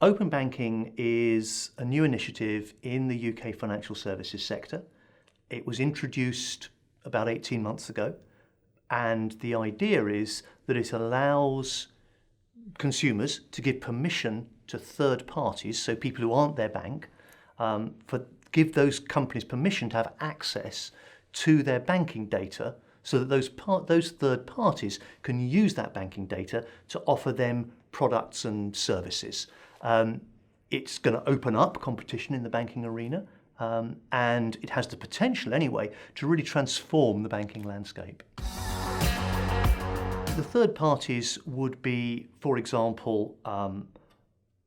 open banking is a new initiative in the UK financial services sector. It was introduced about 18 months ago, and the idea is that it allows consumers to give permission to third parties, so people who aren't their bank, give those companies permission to have access to their banking data, so that those third parties can use that banking data to offer them products and services. It's going to open up competition in the banking arena, and it has the potential anyway to really transform the banking landscape. The third parties would be, for example,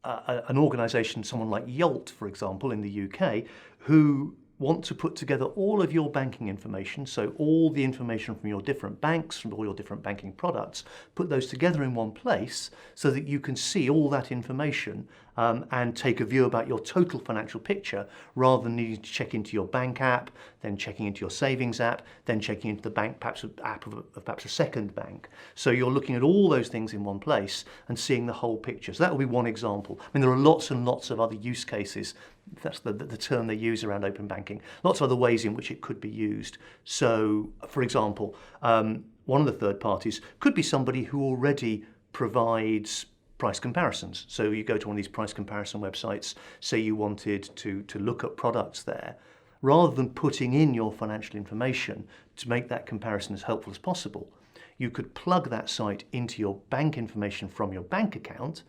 an organisation, someone like Yolt, for example, in the UK, who want to put together all of your banking information, so all the information from your different banks, from all your different banking products, put those together in one place so that you can see all that information and take a view about your total financial picture, rather than needing to check into your bank app, then checking into your savings app, then checking into the bank app of perhaps a second bank. So you're looking at all those things in one place and seeing the whole picture. So that will be one example. I mean, there are lots and lots of other use cases. That's the term they use around open banking. Lots of other ways in which it could be used. So, for example, one of the third parties could be somebody who already provides price comparisons. So you go to one of these price comparison websites, say you wanted to look at products there. Rather than putting in your financial information to make that comparison as helpful as possible, you could plug that site into your bank information from your bank account,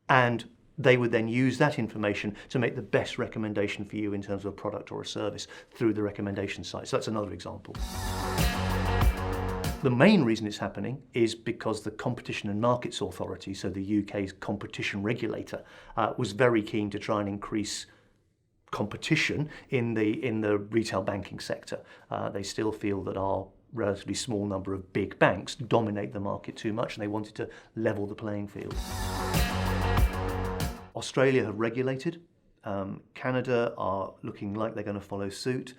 and they would then use that information to make the best recommendation for you in terms of a product or a service through the recommendation site. So that's another example. The main reason it's happening is because the Competition and Markets Authority, so the UK's competition regulator, was very keen to try and increase competition in the retail banking sector. They still feel that our relatively small number of big banks dominate the market too much, and they wanted to level the playing field. Australia have regulated. Canada are looking like they're going to follow suit.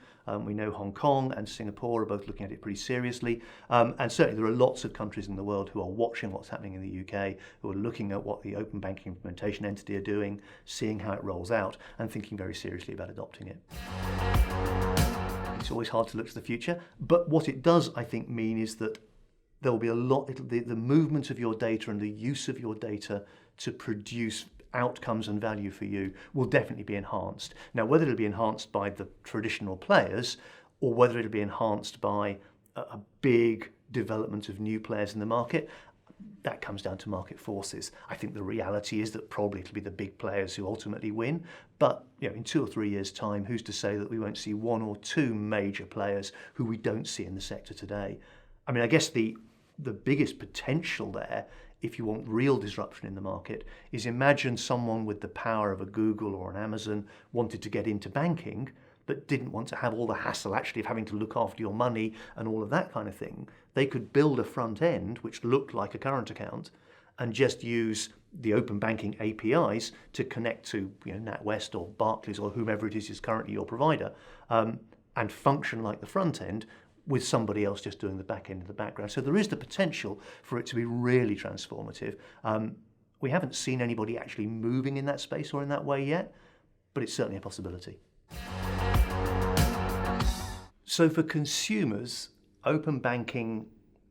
We know Hong Kong and Singapore are both looking at it pretty seriously. And certainly there are lots of countries in the world who are watching what's happening in the UK, who are looking at what the open banking implementation entity are doing, seeing how it rolls out, and thinking very seriously about adopting it. It's always hard to look to the future, but what it does, I think, mean is that there will be the movement of your data and the use of your data to produce outcomes and value for you will definitely be enhanced. Now, whether it'll be enhanced by the traditional players or whether it'll be enhanced by a big development of new players in the market, that comes down to market forces. I think the reality is that probably it'll be the big players who ultimately win, but in 2 or 3 years' time, who's to say that we won't see 1 or 2 major players who we don't see in the sector today? I mean, I guess the biggest potential there, if you want real disruption in the market, is imagine someone with the power of a Google or an Amazon wanted to get into banking, but didn't want to have all the hassle actually of having to look after your money and all of that kind of thing. They could build a front end which looked like a current account and just use the open banking APIs to connect to NatWest or Barclays or whomever it is currently your provider, and function like the front end, with somebody else just doing the back end of the background. So there is the potential for it to be really transformative. We haven't seen anybody actually moving in that space or in that way yet, but it's certainly a possibility. So for consumers, open banking,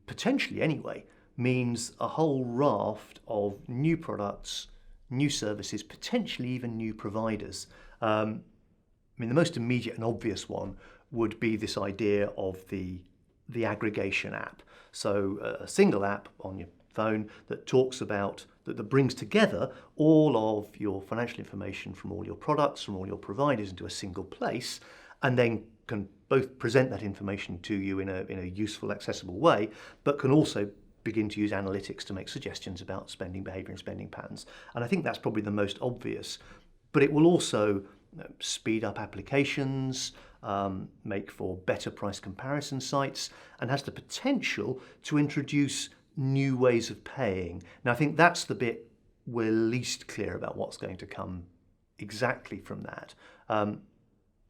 potentially anyway, means a whole raft of new products, new services, potentially even new providers. I mean, the most immediate and obvious one would be this idea of the aggregation app. So a single app on your phone that talks about, that brings together all of your financial information from all your products, from all your providers into a single place, and then can both present that information to you in a useful, accessible way, but can also begin to use analytics to make suggestions about spending behavior and spending patterns. And I think that's probably the most obvious, but it will also speed up applications, make for better price comparison sites, and has the potential to introduce new ways of paying. Now, I think that's the bit we're least clear about what's going to come exactly from that.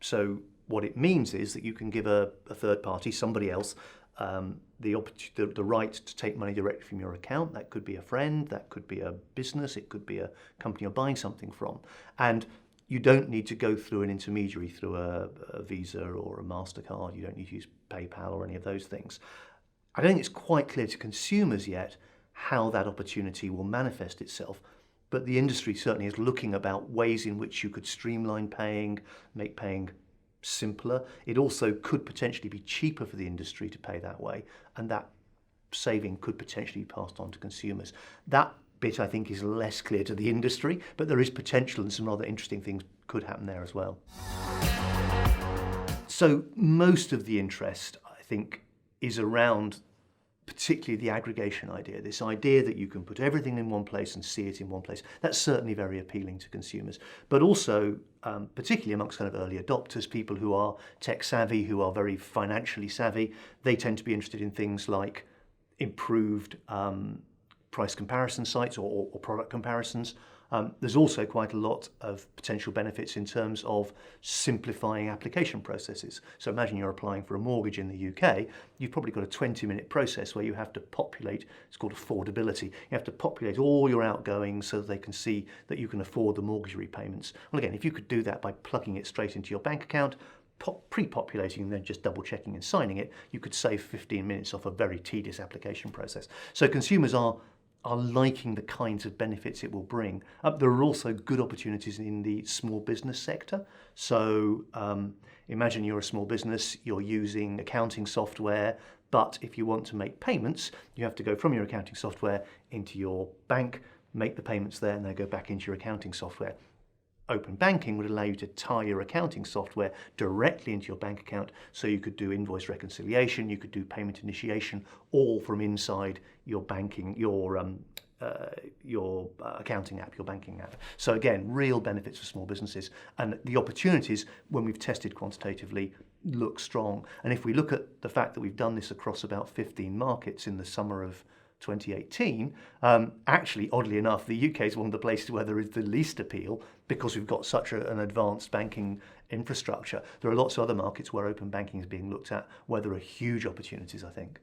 So what it means is that you can give a third party, somebody else, the right to take money directly from your account. That could be a friend, that could be a business, it could be a company you're buying something from. And you don't need to go through an intermediary, through a Visa or a MasterCard. You don't need to use PayPal or any of those things. I don't think it's quite clear to consumers yet how that opportunity will manifest itself, but the industry certainly is looking about ways in which you could streamline paying, make paying simpler. It also could potentially be cheaper for the industry to pay that way, and that saving could potentially be passed on to consumers. That bit, I think, is less clear to the industry, but there is potential and some rather interesting things could happen there as well. So most of the interest, I think, is around particularly the aggregation idea, this idea that you can put everything in one place and see it in one place. That's certainly very appealing to consumers, but also particularly amongst kind of early adopters, people who are tech savvy, who are very financially savvy. They tend to be interested in things like improved price comparison sites or product comparisons. There's also quite a lot of potential benefits in terms of simplifying application processes. So imagine you're applying for a mortgage in the UK, you've probably got a 20-minute process where you have to populate, it's called affordability. You have to populate all your outgoings so that they can see that you can afford the mortgage repayments. Well, again, if you could do that by plugging it straight into your bank account, pre-populating and then just double checking and signing it, you could save 15 minutes off a very tedious application process. So consumers are liking the kinds of benefits it will bring. There are also good opportunities in the small business sector. So imagine you're a small business, you're using accounting software, but if you want to make payments, you have to go from your accounting software into your bank, make the payments there, and then go back into your accounting software. Open banking would allow you to tie your accounting software directly into your bank account, so you could do invoice reconciliation, you could do payment initiation, all from inside your banking, your accounting app, your banking app. So again, real benefits for small businesses, and the opportunities, when we've tested quantitatively, look strong. And if we look at the fact that we've done this across about 15 markets in the summer of 2018, actually, oddly enough, the UK is one of the places where there is the least appeal because we've got such an advanced banking infrastructure. There are lots of other markets where open banking is being looked at, where there are huge opportunities, I think.